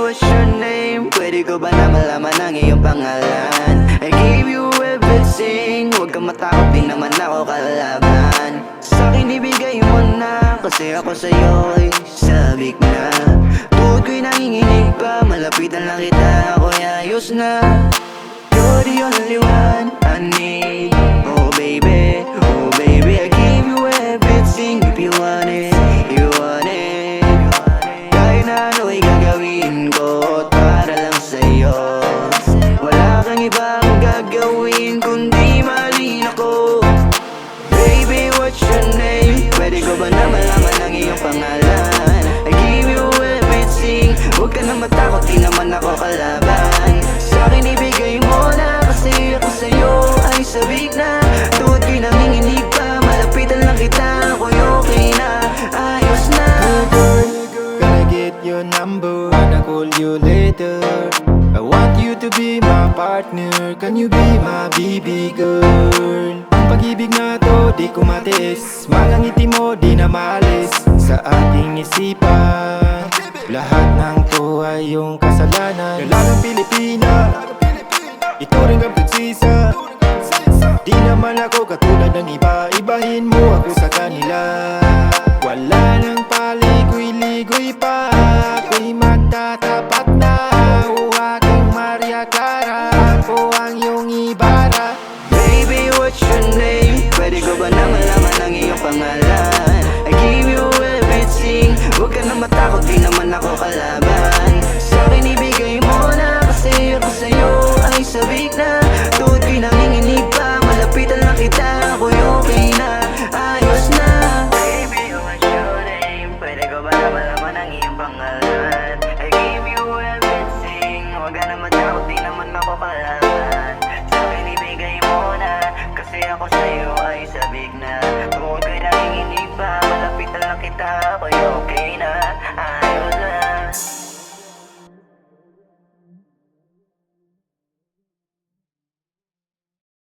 what's your name? Pwede ko ba na malaman ang iyong pangalan? I gave you everything, huwag kang matakot, di naman ako kalaban. Sa'kin ibigay mo na, kasi ako sa'yo'y sabik na. Tuhod ko'y nanginginig pa, malapitan lang kita, ako'y ayos na. You're the only one I need. Oh baby, I give you everything if you want it, you want it. Kahit na ano'y gagawin ko para lang sa'yo. Wala kang ibang gagawin kundi mahalin ako. Baby, what's your name? Pwede ko ba na malaman ang iyong pangalan? I give you everything, huwag ka na matakot, di naman ako kalaban. Sa'kin ibigay mo na, kasi ako sa'yo ay sabik na. Tuhod ko'y nanginginig pa, malapitan lang kita, ako'y okay na, ayos na. Girl, gonna get your number, wanna call you later. I want you to be my partner, can you be my baby girl? Ang pag-ibig na to, di ko matiis, mga ngiti mo di na maalis sa ating isipan. Lahat ng to ay iyong kasalanan. Lalagang Pilipina, ito rin kang prinsesa. Di naman ako katulad ng iba, ibahin mo ako sa kanila. Wala nang paligoy-ligoy pa, ako'y magtatapat na. O aking Maria Clara, ako ang iyong Ibarra. Baby, what's your name? Pwede ko ba na malaman ang iyong pangalan? I give you everything, huwag ka na matakot, di naman ako kalaban. Sa'kin ibigay mo na, kasi ako sa'yo ay sabik na. Tuhod ko'y nanginginig pa, malapitan lang kita, ako'y okay na, ayos na. Baby, what's your name? Pwede ko ba na malaman ang iyong pangalan? I give you everything, huwag ka na matakot, di naman ako kalaban. Sa'kin ibigay mo na, kasi ako sa'yo ay sabik na. Tuhod ko'y nanginginig pa, malapitan lang kita, ako'y okay na.